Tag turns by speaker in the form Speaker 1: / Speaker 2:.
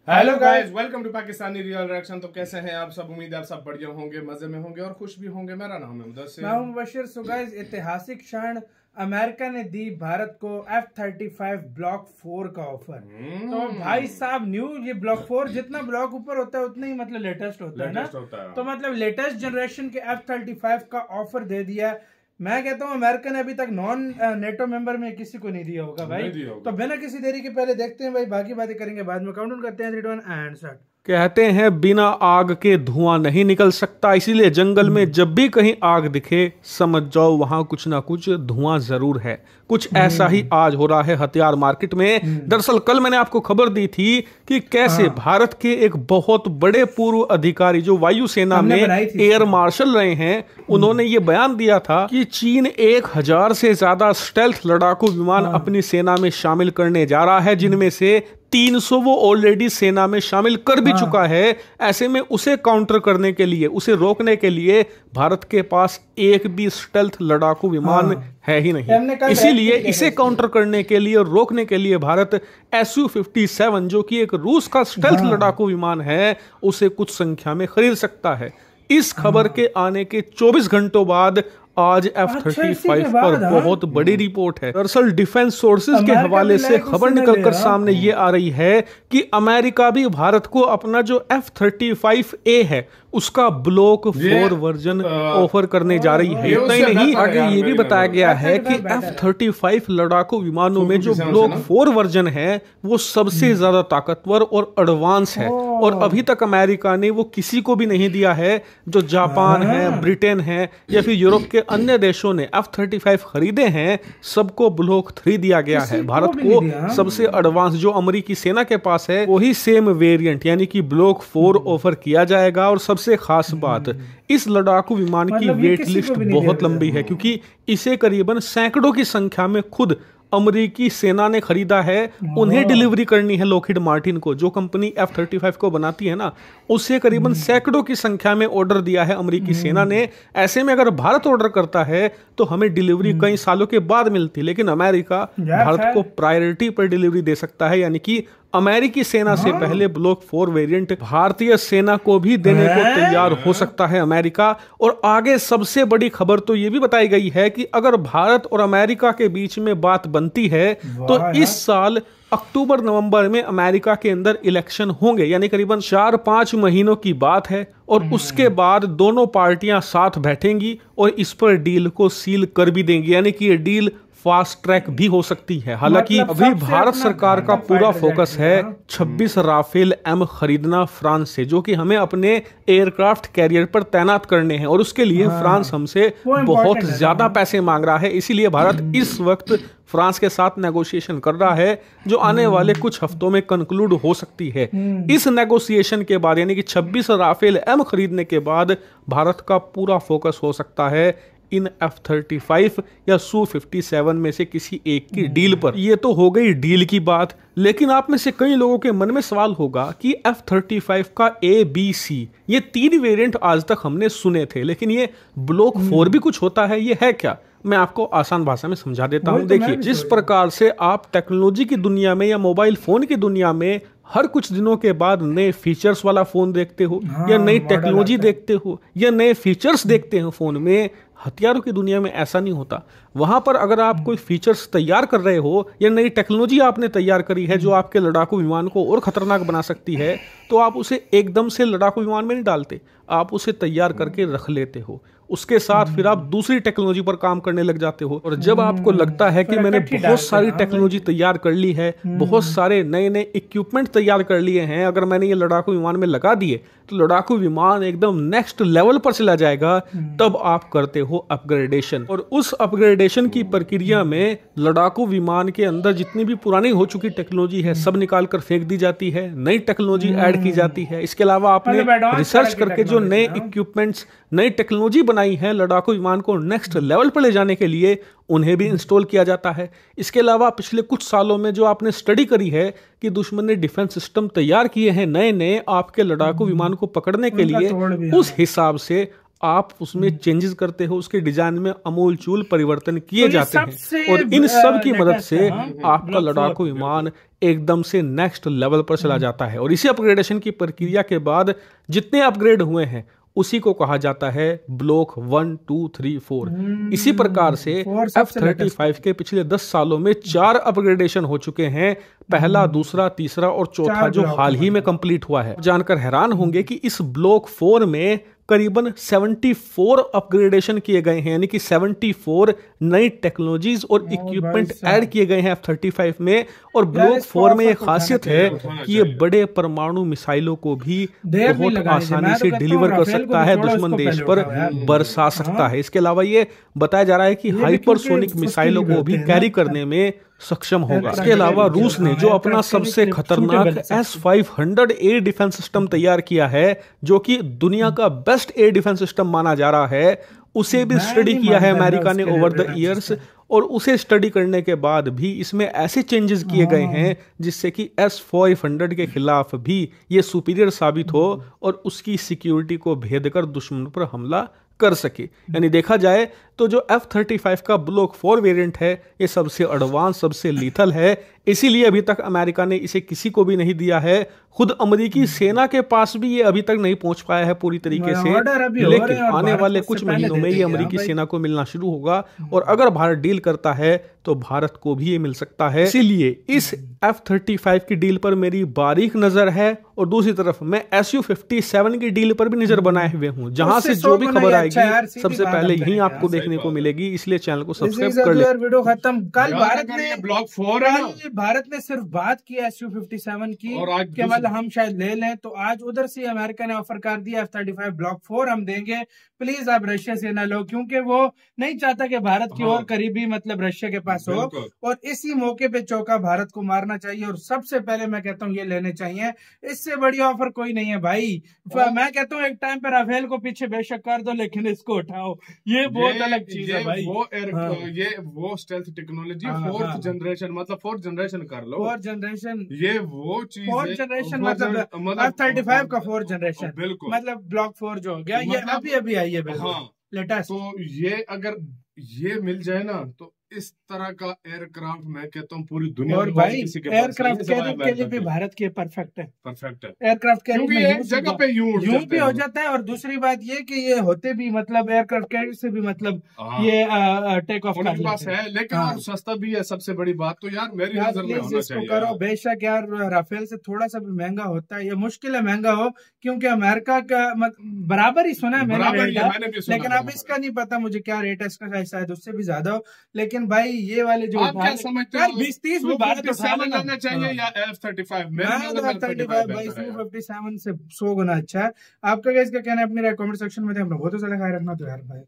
Speaker 1: Hello guys, welcome to Pakistani real reaction. तो कैसे हैं आप सब? उम्मीद है आप सब बढ़िया होंगे, मजे में होंगे और खुश भी होंगे। मेरा नाम है मुदस्सिर,
Speaker 2: मैं हूं मुबशिर। सो गाइस, ऐतिहासिक क्षण, अमेरिका ने दी भारत को F-35 ब्लॉक 4 का ऑफर। तो भाई साहब, न्यू ये ब्लॉक 4 जितना ब्लॉक ऊपर होता है उतना ही मतलब लेटेस्ट होता है ना। तो मतलब लेटेस्ट जनरेशन के F-35 का ऑफर दे दिया। मैं कहता हूँ अमेरिका ने अभी तक नॉन नेटो मेंबर में किसी को नहीं दिया होगा भाई। तो बिना किसी देरी के पहले देखते हैं भाई, बाकी बातें करेंगे बाद में। काउंटडाउन करते हैं 3, 2, 1 एंड स्टार्ट।
Speaker 3: कहते हैं बिना आग के धुआं नहीं निकल सकता, इसीलिए जंगल में जब भी कहीं आग दिखे समझ जाओ वहां कुछ ना कुछ धुआं जरूर है। कुछ ऐसा ही आज हो रहा है हथियार मार्केट में। दरअसल कल मैंने आपको खबर दी थी कि कैसे भारत के एक बहुत बड़े पूर्व अधिकारी जो वायुसेना में एयर मार्शल रहे हैं, उन्होंने ये बयान दिया था कि चीन 1000 से ज्यादा स्टेल्थ लड़ाकू विमान अपनी सेना में शामिल करने जा रहा है, जिनमें से 300 वो ऑलरेडी सेना में शामिल कर भी चुका है। ऐसे में उसे काउंटर करने के लिए, उसे रोकने के लिए भारत के पास एक भी स्टेल्थ लड़ाकू विमान है ही नहीं। इसीलिए इसे काउंटर करने के लिए और रोकने के लिए भारत Su-57 जो कि एक रूस का स्टेल्थ लड़ाकू विमान है, उसे कुछ संख्या में खरीद सकता है। इस खबर के आने के 24 घंटों बाद आज F-35 पर बहुत बड़ी रिपोर्ट है। दरअसल डिफेंस सोर्सेज के हवाले से खबर निकलकर सामने ये आ रही है कि अमेरिका भी भारत को अपना जो F-35A है उसका ब्लॉक 4 वर्जन ऑफर करने जा रही है। इतना ही नहीं, आगे ये भी बताया गया है कि F-35 लड़ाकू विमानों में जो ब्लॉक 4 वर्जन है वो सबसे ज्यादा ताकतवर और एडवांस है, और अभी तक अमेरिका ने वो किसी को भी नहीं दिया है। जो जापान है, ब्रिटेन है या फिर यूरोप के अन्य देशों ने F-35 खरीदे हैं, सबको ब्लॉक 3 दिया गया है। भारत को सबसे एडवांस जो अमेरिकी सेना के पास है वही सेम वेरिएंट यानी कि ब्लॉक 4 ऑफर किया जाएगा। और सबसे खास बात, इस लड़ाकू विमान की वेट लिस्ट बहुत लंबी है, क्योंकि इसे करीबन सैकड़ों की संख्या में खुद अमेरिकी सेना ने खरीदा है। उन्हें डिलीवरी करनी है लॉकहीड मार्टिन को, जो कंपनी F-35 को बनाती है ना, उसे करीबन सैकड़ों की संख्या में ऑर्डर दिया है अमेरिकी सेना ने। ऐसे में अगर भारत ऑर्डर करता है तो हमें डिलीवरी कई सालों के बाद मिलती, लेकिन अमेरिका भारत को प्रायोरिटी पर डिलीवरी दे सकता है, यानी कि अमेरिकी सेना से पहले ब्लॉक 4 वेरिएंट भारतीय सेना को भी देने को तैयार हो सकता है अमेरिका। और आगे सबसे बड़ी खबर तो ये भी बताई गई है कि अगर भारत और अमेरिका के बीच में बात बनती है तो इस साल अक्टूबर नवंबर में अमेरिका के अंदर इलेक्शन होंगे, यानी करीबन 4-5 महीनों की बात है। और उसके बाद दोनों पार्टियां साथ बैठेंगी और इस पर डील को सील कर भी देंगी, यानी कि ये डील फास्ट ट्रैक भी हो सकती है। हालांकि अभी भारत सरकार का पूरा फोकस है 26 राफेल M खरीदना फ्रांस से, जो कि हमें अपने एयरक्राफ्ट कैरियर पर तैनात करने हैं, और उसके लिए फ्रांस हमसे बहुत ज्यादा पैसे मांग रहा है। इसीलिए भारत इस वक्त फ्रांस के साथ नेगोशिएशन कर रहा है, जो आने वाले कुछ हफ्तों में कंक्लूड हो सकती है। इस नेगोशिएशन के बाद, यानी कि 26 राफेल M खरीदने के बाद, भारत का पूरा फोकस हो सकता है इन F-35 या Su-57 में से किसी एक की डील पर। ये तो हो गई डील की बात, लेकिन आप में से कई लोगों के मन में सवाल होगा कि F-35 का A-B-C ये 3 वेरिएंट आज तक हमने सुने थे, लेकिन ये ब्लॉक 4 भी कुछ होता है, ये है क्या? मैं आपको आसान भाषा में समझा देता हूं। देखिए, जिस प्रकार से आप टेक्नोलॉजी की दुनिया में या मोबाइल फोन की दुनिया में हर कुछ दिनों के बाद नए फीचर्स वाला फोन देखते हो, या नई टेक्नोलॉजी देखते हो, या नए फीचर्स देखते हो फोन में, हथियारों की दुनिया में ऐसा नहीं होता। वहां पर अगर आप कोई फीचर्स तैयार कर रहे हो या नई टेक्नोलॉजी आपने तैयार करी है जो आपके लड़ाकू विमान को और खतरनाक बना सकती है, तो आप उसे एकदम से लड़ाकू विमान में नहीं डालते, आप उसे तैयार करके रख लेते हो। उसके साथ फिर आप दूसरी टेक्नोलॉजी पर काम करने लग जाते हो। और जब आपको लगता है कि मैंने बहुत सारी टेक्नोलॉजी तैयार कर ली है, बहुत सारे नए नए इक्विपमेंट तैयार कर लिए हैं, अगर मैंने ये लड़ाकू विमान में लगा दिए तो लड़ाकू विमान एकदम नेक्स्ट लेवल पर चला जाएगा, तब आप करते हो अपग्रेडेशन। और उस अपग्रेडेशन की प्रक्रिया में लड़ाकू विमान के अंदर जितनी भी पुरानी हो चुकी टेक्नोलॉजी है सब निकाल कर फेंक दी जाती है, नई टेक्नोलॉजी ऐड की जाती है। इसके अलावा आपने रिसर्च करके जो नए इक्विपमेंट्स, नई टेक्नोलॉजी बनाई है लड़ाकू विमान को नेक्स्ट लेवल पर ले जाने के लिए, उन्हें भी इंस्टॉल किया जाता है। इसके अलावा पिछले कुछ सालों में जो आपने स्टडी करी है कि दुश्मन ने डिफेंस सिस्टम तैयार किए हैं नए नए आपके लड़ाकू विमान को पकड़ने के लिए, उस हिसाब से आप उसमें चेंजेस करते हो, उसके डिजाइन में अमूलचूल परिवर्तन किए
Speaker 2: तो ये
Speaker 3: जाते
Speaker 2: सबसे
Speaker 3: हैं और इन सब की मदद
Speaker 2: लेटेस्ट
Speaker 3: से
Speaker 2: है,
Speaker 3: आपका
Speaker 2: Block
Speaker 3: लड़ाकू विमान एकदम से नेक्स्ट लेवल पर चला जाता है। और इसी अपग्रेडेशन की प्रक्रिया के बाद जितने अपग्रेड हुए हैं उसी को कहा जाता है ब्लॉक 1, 2, 3, 4। इसी प्रकार से F-35 के पिछले 10 सालों में 4 अपग्रेडेशन हो चुके हैं, पहला, दूसरा, तीसरा और चौथा जो हाल ही में कंप्लीट हुआ है। जानकर हैरान होंगे कि इस ब्लॉक 4 में करीबन 74 अपग्रेडेशन किए गए हैं, यानी कि 74 नई टेक्नोलॉजीज और इक्विपमेंट ऐड किए गए हैं F-35 में। और ब्लॉक 4 में एक खासियत है कि ये बड़े परमाणु मिसाइलों को भी बहुत आसानी से डिलीवर कर सकता है, दुश्मन देश पर बरसा सकता है। इसके अलावा ये बताया जा रहा है कि हाइपरसोनिक मिसाइलों को भी कैरी करने में सक्षम होगा। इसके अलावा रूस ने जो अपना सबसे खतरनाक S-500 एयर डिफेंस सिस्टम तैयार किया है, जो कि दुनिया का बेस्ट एयर डिफेंस सिस्टम माना जा रहा है, उसे भी स्टडी किया है अमेरिका ने ओवर द ईयर्स। और उसे स्टडी करने के बाद भी इसमें ऐसे चेंजेस किए गए हैं जिससे कि S-500 के खिलाफ भी ये सुपीरियर साबित हो और उसकी सिक्योरिटी को भेद कर दुश्मन पर हमला कर सके। यानी देखा जाए तो जो F-35 का ब्लॉक 4 वेरिएंट है ये सबसे एडवांस, सबसे लीथल है, इसीलिए अभी तक अमेरिका ने इसे किसी को भी नहीं दिया है। खुद अमेरिकी सेना के पास भी ये अभी तक नहीं पहुंच पाया है पूरी तरीके से, लेकिन आने वाले कुछ महीनों में ये अमेरिकी सेना को मिलना शुरू होगा। और अगर भारत डील करता है तो भारत को भी ये मिल सकता है। इसीलिए इस F-35 की डील पर मेरी बारीक नजर है और दूसरी तरफ मैं Su-57 की डील पर भी नजर बनाए हुए हूं, जहां से जो भी खबर आएगी सबसे पहले यहीं आपको देखने को मिलेगी। इसलिए चैनल को सब्सक्राइब कर ले।
Speaker 2: वीडियो खत्म। कल
Speaker 1: ब्लॉक 4 है ना,
Speaker 2: भारत ने सिर्फ बात की Su-57 की
Speaker 1: और आज
Speaker 2: कि मतलब हम शायद ले लें, तो आज उधर से अमेरिका ने ऑफर कर दिया F-35 ब्लॉक 4 हम देंगे, प्लीज आप रशिया से ना लो, क्योंकि वो नहीं चाहता कि भारत की और करीबी मतलब रशिया के पास हो। और इसी मौके पे चौका भारत को मारना चाहिए और सबसे पहले मैं कहता हूँ ये लेने चाहिए। इससे बड़ी ऑफर कोई नहीं है भाई। मैं कहता हूँ एक टाइम पे राफेल को पीछे बेशक कर दो, लेकिन इसको उठाओ, ये बहुत अलग चीज है भाई।
Speaker 1: ये वो स्टेल्थ टेक्नोलॉजी 4th जनरेशन, मतलब 4th जनरेशन कर लो,
Speaker 2: 4th जनरेशन,
Speaker 1: ये वो चीज
Speaker 2: 4th जनरेशन मतलब F-35 का 4th जनरेशन,
Speaker 1: बिल्कुल
Speaker 2: मतलब ब्लॉक 4 जो हो गया, ये अभी आई है बिल्कुल लेटेस्ट।
Speaker 1: तो ये अगर ये मिल जाए ना तो इस तरह का एयरक्राफ्ट मैं कहता हूँ पूरी दुनिया
Speaker 2: और
Speaker 1: में
Speaker 2: भाई
Speaker 1: एयरक्राफ्ट
Speaker 2: कैरियर के लिए भी भारत के परफेक्ट है
Speaker 1: एयरक्राफ्ट
Speaker 2: कैरियर
Speaker 1: एक जगह पे यूं
Speaker 2: भी हो जाता है। और दूसरी बात ये कि ये होते भी मतलब एयरक्राफ्ट कैरियर से भी मतलब ये टेक ऑफ
Speaker 1: उनके पास है, लेकिन और सस्ता भी है। सबसे बड़ी बात तो यार मेरी नजर में होना चाहिए
Speaker 2: करो। बेशक यार राफेल से थोड़ा सा भी महंगा होता है, ये मुश्किल है महंगा हो, क्योंकि अमेरिका का बराबर ही सुना है मैंने, लेकिन अब इसका नहीं पता मुझे क्या रेट है इसका, शायद उससे भी ज्यादा हो। लेकिन भाई ये वाले जो
Speaker 1: आप क्या समझते हो,
Speaker 2: 20-30 में भारत
Speaker 1: लेना चाहिए या F-35?
Speaker 2: F-35 भाई Su-57 से 100 गुना अच्छा है। आपका क्या इसका कहना है? अपनी राय कमेंट सेक्शन में बहुत सारा ख्याल रखना तो यार भाई।